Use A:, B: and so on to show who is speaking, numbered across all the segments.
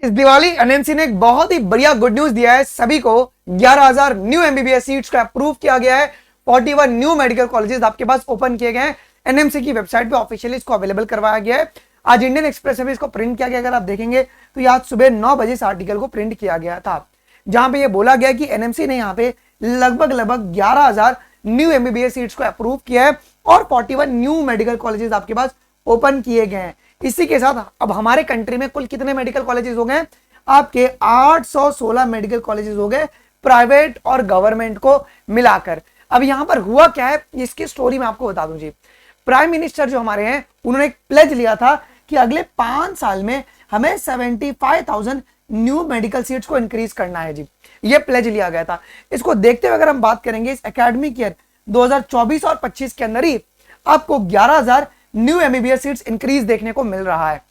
A: इस दिवाली एनएमसी ने एक बहुत ही बढ़िया गुड न्यूज दिया है सभी को। 11,000 न्यू एमबीबीएस सीट्स को अप्रूव किया गया है। 41 न्यू मेडिकल कॉलेजेस आपके पास ओपन किए गए हैं। एनएमसी की वेबसाइट पे ऑफिशियली इसको अवेलेबल करवाया गया है। आज इंडियन एक्सप्रेस में इसको प्रिंट किया गया। अगर आप देखेंगे तो ये आज सुबह 9 बजे इस आर्टिकल को प्रिंट किया गया था, जहां पे ये बोला गया कि एनएमसी ने यहाँ पे लगभग 11,000 न्यू एमबीबीएस सीट्स को अप्रूव किया है और 41 न्यू मेडिकल कॉलेजेस आपके पास ओपन किए गए हैं। इसी के साथ अब हमारे कंट्री में कुल कितने मेडिकल कॉलेजेस हो गए? आपके 816 मेडिकल कॉलेजेस हो गए, प्राइवेट और गवर्नमेंट को मिलाकर। अब यहां पर हुआ क्या है, इसकी स्टोरी मैं आपको बता दूं जी। प्राइम मिनिस्टर जो हमारे हैं, उन्होंने एक प्लेज लिया था कि अगले 5 साल में हमें 75,000 न्यू मेडिकल सीट्स को इंक्रीज करना है जी। ये प्लेज लिया गया था। इसको देखते हुए अगर हम बात करेंगे, इस एकेडमिक ईयर 2024 और 25 के अंदर ही आपको 11,000 न्यू एमबीबीएस सीट्स इंक्रीज देखने को मिल रहा है।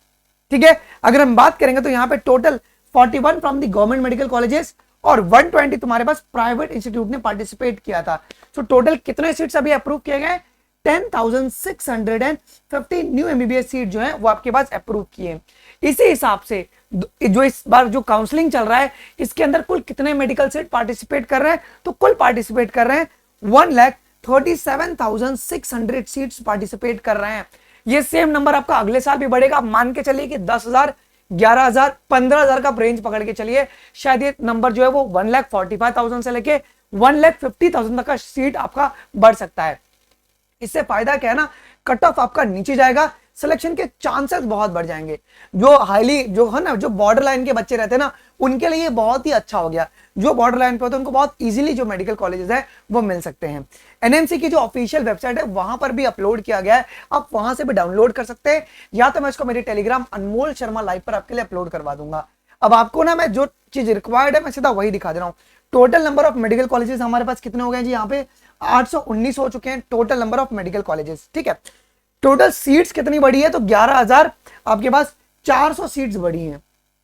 A: ठीक है, अगर हम बात करेंगे तो यहाँ पे total 41 from the government medical colleges और 120 तुम्हारे पास प्राइवेट इंस्टीट्यूट ने पार्टिसिपेट किया था। तो टोटल कितने सीट्स अभी अप्रूव किए गए? 10,650 न्यू एमबीबीएस सीट जो है वो आपके पास अप्रूव किए। इसी हिसाब से जो इस बार जो काउंसलिंग चल रहा है, इसके अंदर कुल कितने मेडिकल सीट पार्टिसिपेट कर रहे हैं? तो कुल पार्टिसिपेट कर रहे हैं 1,37,600 सीट्स पार्टिसिपेट कर रहे हैं। ये सेम नंबर आपका अगले साल भी बढ़ेगा। मान के चलिए कि 10,000, 11,000, 15,000 का रेंज पकड़ के चलिए। शायद ये नंबर जो है वो 1,45,000 से लेके 1,50,000 तक का सीट आपका बढ़ सकता है। इससे फायदा क्या है ना, कट ऑफ आपका नीचे जाएगा, सिलेक्शन के चांसेस बहुत बढ़ जाएंगे। जो हाईली जो है ना, जो बॉर्डर लाइन के बच्चे रहते हैं ना, उनके लिए बहुत ही अच्छा हो गया। जो बॉर्डर लाइन पे होते हैं उनको बहुत इजीली जो मेडिकल कॉलेजेस है वो मिल सकते हैं। एनएमसी की जो ऑफिशियल वेबसाइट है वहां पर भी अपलोड किया गया है, आप वहां से भी डाउनलोड कर सकते हैं, या तो मैं इसको मेरे टेलीग्राम अनमोल शर्मा लाइव पर आपके लिए अपलोड करवा दूंगा। अब आपको ना मैं जो चीज रिक्वायर्ड है मैं सीधा वही दिखा दे रहा हूँ। Total number of medical colleges हमारे पास कितने हो गए जी? यहाँ पे 819 हो चुके हैं total number of medical colleges. ठीक है, टोटल सीट्स कितनी बढ़ी है? तो 11,000 आपके पास 400 सीट्स बढ़ी हैं।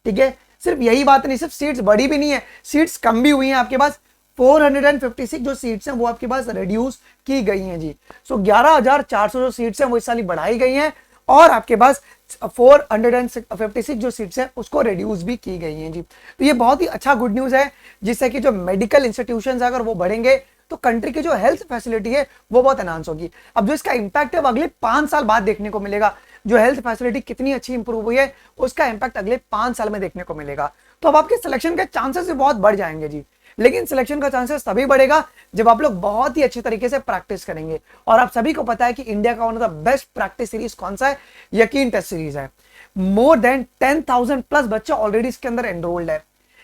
A: ठीक है, सिर्फ यही बात नहीं, सिर्फ सीट्स बढ़ी भी नहीं है, सीट्स कम भी हुई हैं। आपके पास 456 जो सीट्स हैं वो आपके पास रिड्यूस की गई हैं जी। सो 11,400 जो सीट्स हैं वो इस साल बढ़ाई गई हैं और आपके पास 456 जो सीट्स हैं उसको रिड्यूस भी की गई हैं जी। तो ये बहुत ही अच्छा गुड न्यूज है, जिससे कि जो मेडिकल इंस्टीट्यूशंस अगर वो बढ़ेंगे तो कंट्री की जो हेल्थ फैसिलिटी है वो बहुत एनहांस होगी। अब जो इसका इंपैक्ट है वो अगले 5 साल बाद देखने को मिलेगा। जो हेल्थ फैसिलिटी कितनी अच्छी इंप्रूव हुई है उसका इंपैक्ट अगले 5 साल में देखने को मिलेगा। तो अब आपके सिलेक्शन के चांसेस भी बहुत बढ़ जाएंगे जी। लेकिन सिलेक्शन का चांसेस तभी बढ़ेगा जब आप लोग बहुत ही अच्छे तरीके से प्रैक्टिस करेंगे। और आप सभी को पता है कि इंडिया का one of the best practice series कौन सा है? यकीन टेस्ट सीरीज है। मोर देन 10,000 प्लस बच्चे ऑलरेडी इसके अंदर एनरोल्ड है।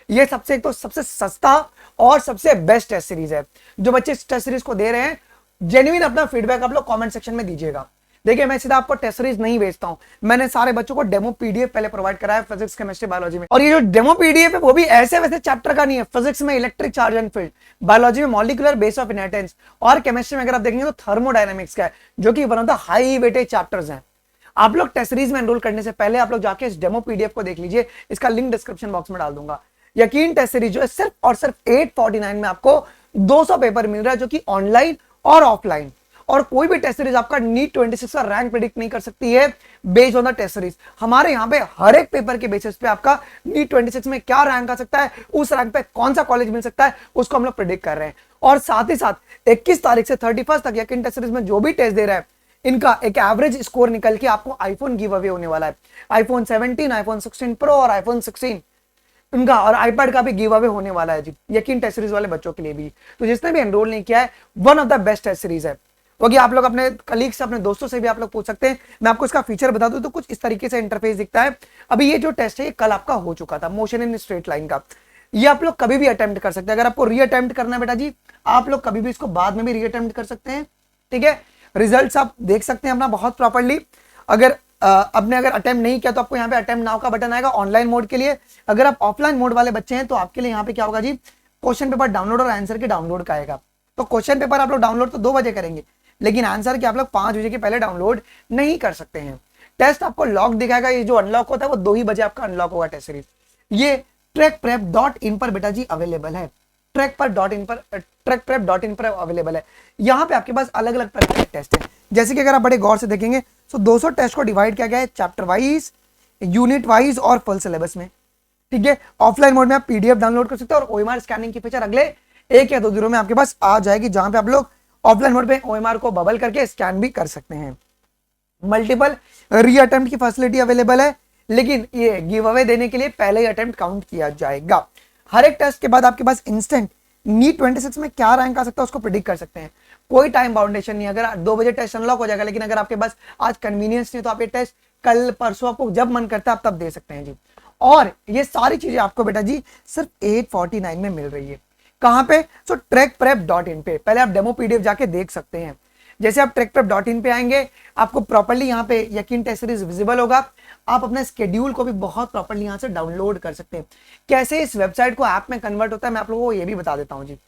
A: ये सबसे सस्ता और सबसे बेस्ट टेस्ट सीरीज है। जो बच्चे इस टेस्ट सीरीज को दे रहे हैं, जेन्युइन अपना फीडबैक आप लोग कमेंट सेक्शन में दीजिएगा। देखिए, मैं सीधा आपको टेस्ट सीरीज नहीं भेजता हूं, मैंने सारे बच्चों को डेमो पीडीएफ पहले प्रोवाइड कराया फिजिक्स, केमिस्ट्री, बायोलॉजी में। और ये जो डेमो पीडीएफ है वो भी ऐसे वैसे चैप्टर का नहीं है। फिजिक्स में electric charge and field, biology में मॉलिक्यूलर बेस ऑफ इनहेरिटेंस और केमिस्ट्री में अगर आप देखेंगे तो थर्मोडायनामिक्स का है, जो कि one of the high weightage chapters हैं। आप लोग टेस्ट सीरीज में एनरोल करने से पहले आप लोग जाके इस डेमो पीडीएफ को देख लीजिए, इसका लिंक डिस्क्रिप्शन बॉक्स में डाल दूंगा। यकीन टेस्ट सीरीज जो है सिर्फ और सिर्फ 849 में आपको 200 पेपर मिल रहा है, जो कि ऑनलाइन और ऑफलाइन। और कोई भी टेस्ट सीरीज आपका नीट 26 का रैंक प्रेडिक्ट नहीं कर सकती है based on the test series. हमारे यहाँ पे हर एक पेपर के बेसिस पे आपका नीट 26 में क्या रैंक आ सकता है, उस रैंक पे कौन सा कॉलेज मिल सकता है, उसको हम लोग प्रेडिक्ट कर रहे हैं। और साथ ही साथ 21 तारीख से 31 तक यकीन टेस्ट सीरीज में जो भी टेस्ट दे रहा है, इनका एक एवरेज स्कोर निकल के आपको आईफोन गिव अवे होने वाला है। आईफोन 17, आईफोन 16 प्रो और आईफोन 16 उनका और आईपैड का भी गिव अवे होने वाला है जी, यकीन टेस्ट सीरीज वाले बच्चों के लिए भी। तो जिसने भी एनरोल नहीं किया है, one of the best test series है। क्योंकि आप लोग अपने कलीग से, अपने दोस्तों से भी आप लोग पूछ सकते हैं। मैं आपको इसका फीचर बता दूं तो कुछ इस तरीके से इंटरफेस दिखता है। अभी ये जो टेस्ट है ये कल आपका हो चुका था, मोशन इन स्ट्रेट लाइन का। ये आप लोग कभी भी अटेम्प्ट कर सकते हैं। अगर आपको री अटेम्प्ट करना है बेटा जी, आप लोग कभी भी इसको बाद में भी री अटेम्प्ट कर सकते हैं। ठीक है, रिजल्ट्स आप देख सकते हैं अपना बहुत प्रॉपर्ली। अगर आपने अटेम्प्ट नहीं किया तो आपको यहाँ पे अटेम्प्ट नाउ का बटन आएगा ऑनलाइन मोड के लिए। अगर आप ऑफलाइन मोड वाले बच्चे हैं तो आपके लिए यहाँ पे क्या होगा जी, क्वेश्चन पेपर डाउनलोड और आंसर के डाउनलोड का आएगा। तो क्वेश्चन पेपर आप लोग डाउनलोड तो 2 बजे करेंगे, लेकिन आंसर के आप लोग 5 बजे के पहले डाउनलोड नहीं कर सकते हैं। टेस्ट आपको लॉक दिखाएगा, ये जो अनलॉक होता है वो 2 ही बजे आपका अनलॉक होगा टेस्ट सीरीज। ये trackprep.in पर बेटा जी अवेलेबल है। trackprep.in पर अवेलेबल है। यहाँ पे आपके पास अलग अलग प्रकार के टेस्ट है। जैसे कि अगर आप बड़े गौर से देखेंगे तो 200 टेस्ट को डिवाइड किया गया है चैप्टर वाइज, यूनिट वाइज और फुल सिलेबस में। ठीक है। ऑफलाइन मोड में आप पीडीएफ डाउनलोड कर सकते हो और ओएमआर स्कैनिंग की फीचर अगले 1 या 2 दिनों में आपके पास आ जाएगी, जहां पे आप लोग ऑफलाइन मोड पे ओएमआर को बबल करके स्कैन भी कर सकते हैं। मल्टीपल रीअटेम्प्ट की फैसिलिटी अवेलेबल है, लेकिन ये गिव अवे देने के लिए पहले ही अटेम्प्ट काउंट किया जाएगा। हर एक टेस्ट के बाद आपके पास इंस्टेंट नीट 26 में क्या रैंक आ सकता है उसको प्रिडिक्ट कर सकते हैं। कोई टाइम बाउंडेशन नहीं, अगर 2 बजे टेस्ट अनलॉक हो जाएगा, लेकिन अगर आपके पास आज कन्वीनियंस नहीं तो आप ये टेस्ट कल परसों आपको जब मन करता है आप तब दे सकते हैं जी। और ये सारी चीजें आपको बेटा जी सिर्फ 849 में मिल रही है। कहां पे? सो trackprep.in पे। पहले आप डेमो पीडीएफ जाके देख सकते हैं। जैसे आप trackprep.in पे आएंगे, आपको प्रॉपर्ली यहाँ पे यकीन टेस्ट सीरीज विजिबल होगा। आप अपने स्केड्यूल को भी बहुत प्रॉपर्ली यहाँ से डाउनलोड कर सकते हैं। कैसे इस वेबसाइट को ऐप में कन्वर्ट होता है मैं आप लोगों को ये भी बता देता हूँ जी।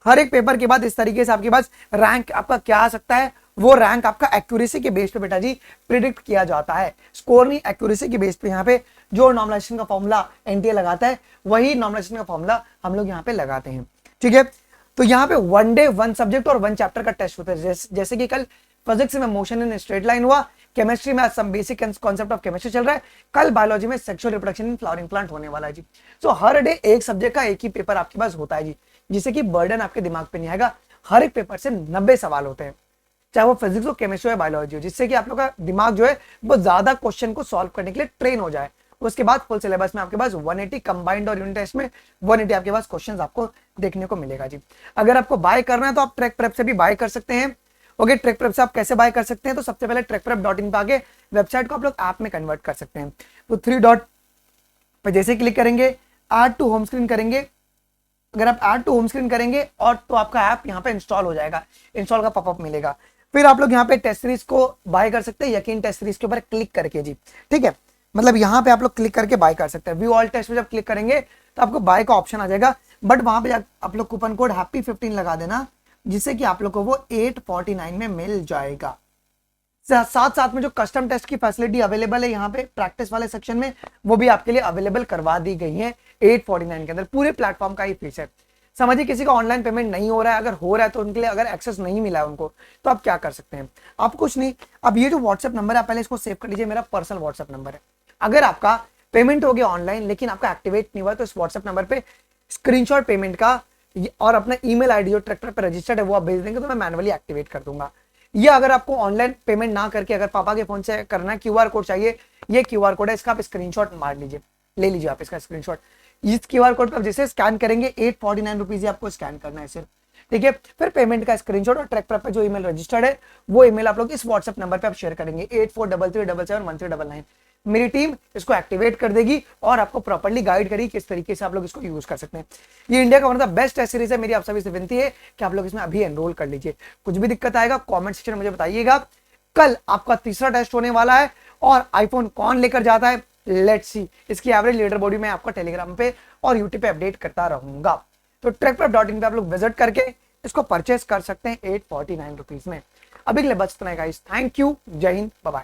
A: हर एक पेपर के बाद इस तरीके से आपके पास रैंक आपका क्या आ सकता है, वो रैंक आपका एक्यूरेसी के बेस पे बेटा जी प्रिडिक्ट किया जाता है। स्कोर नहीं, एक्यूरेसी के बेस पे यहाँ पे जो नॉर्मलाइजेशन का फॉर्मूला एनटीए लगाता है वही नॉर्मलाइजेशन का फॉर्मूला हम लोग यहाँ पे लगाते हैं। ठीक है, तो यहाँ पे 1 डे 1 सब्जेक्ट और 1 चैप्टर का टेस्ट होता है। जैसे कि कल फिजिक्स में मोशन इन स्ट्रेट लाइन हुआ, केमिस्ट्री में some basic concept of chemistry चल रहा है, कल बायोलॉजी में sexual reproduction in flowering plant होने वाला है जी। सो हर डे एक सब्जेक्ट का एक ही पेपर आपके पास होता है जी, जिससे कि बर्डन आपके दिमाग पे नहीं आएगा। हर एक पेपर से 90 सवाल होते हैं, चाहे वो फिजिक्स हो, केमिस्ट्री हो, बायोलॉजी हो, जिससे कि आप लोग का दिमाग जो है वो ज्यादा क्वेश्चन को सॉल्व करने के लिए ट्रेन हो जाए। उसके बाद फुल सिलेबस में आपके पास 180 कंबाइंड और यूनिट टेस्ट में 180 आपके पास क्वेश्चंस आपको देखने को मिलेगा जी। अगर आपको बाय करना है तो आप ट्रैक प्रेप से भी बाय कर सकते हैं। ओके, ट्रैक प्रेप से आप कैसे बाय कर सकते हैं? तो सबसे पहले trackprep.in पे आके वेबसाइट को आप लोग ऐप में कन्वर्ट कर सकते हैं। तो 3 डॉट पे जैसे क्लिक करेंगे, ऐड टू होम स्क्रीन करेंगे। अगर आप ऐड टू होम स्क्रीन करेंगे और तो आपका ऐप यहाँ पे इंस्टॉल हो जाएगा, इंस्टॉल का पॉपअप मिलेगा। फिर आप लोग यहाँ पे टेस्ट सीरीज को बाय कर सकते हैं, यकीन टेस्ट सीरीज के ऊपर क्लिक करके जी। ठीक है, मतलब यहाँ पे आप लोग क्लिक करके बाय कर सकते हैं। व्यू ऑल टेस्ट पे जब क्लिक करेंगे तो आपको बाय का ऑप्शन आ जाएगा, बट वहां पे आप लोग कूपन कोड हैप्पी15 लगा देना, जिससे कि आप लोग को वो 849 में मिल जाएगा। साथ साथ में जो कस्टम टेस्ट की फैसिलिटी अवेलेबल है यहाँ पे प्रैक्टिस वाले सेक्शन में, वो भी आपके लिए अवेलेबल करवा दी गई है 849 के अंदर। पूरे प्लेटफॉर्म का ही फीस है। समझिए किसी का ऑनलाइन पेमेंट नहीं हो रहा है, अगर हो रहा है तो उनके लिए अगर एक्सेस नहीं मिला है उनको, तो आप क्या कर सकते हैं? आप कुछ नहीं, अब ये जो व्हाट्सएप नंबर है पहले इसको सेव कर लीजिए, मेरा पर्सनल व्हाट्सएप नंबर है। अगर आपका पेमेंट हो गया ऑनलाइन लेकिन आपका एक्टिवेट नहीं हुआ, तो इस व्हाट्सएप नंबर पे स्क्रीनशॉट पेमेंट का और अपना ईमेल आईडी जो ट्रैक्टर पे रजिस्टर्ड है वो आप भेज देंगे, तो मैं मैनुअली एक्टिवेट कर दूंगा। या अगर आपको ऑनलाइन पेमेंट ना करके अगर पापा के फोन से करना है, क्यूआर कोड चाहिए, ये क्यूआर कोड है, इसका आप स्क्रीनशॉट मार लीजिए, ले लीजिए आप इसका स्क्रीनशॉट। इस क्यूआर कोड पर जैसे स्कैन करेंगे 849 रुपीज आपको स्कैन करना है सिर्फ। ठीक है, फिर पेमेंट का स्क्रीनशॉट और ट्रैक पे जो ईमेल रजिस्टर्ड है वो ईमेल आप लोग इस व्हाट्सएप नंबर पे आप शेयर करेंगे 8433771399। मेरी टीम इसको एक्टिवेट कर देगी और आपको प्रॉपर्ली गाइड करेगी किस तरीके से आप लोग इसको यूज कर सकते हैं। ये इंडिया का one of the best test series है। मेरी आप सभी से विनती है कि आप लोग इसमें अभी एनरोल कर लीजिए। कुछ भी दिक्कत आएगा कमेंट सेक्शन में मुझे बताइएगा। कल आपका तीसरा टेस्ट होने वाला है और आईफोन कौन लेकर जाता है, लेट्स सी। इसकी एवरेज लीडर बोर्ड में आपका टेलीग्राम पे और यूट्यूब पे अपडेट करता रहूंगा। तो trackprep.in पे आप लोग विजिट करके इसको परचेस कर सकते हैं 849 रुपीज में। अभी के लिए बस इतना है गाइस। थैंक यू, जय हिंद, बाय बाय।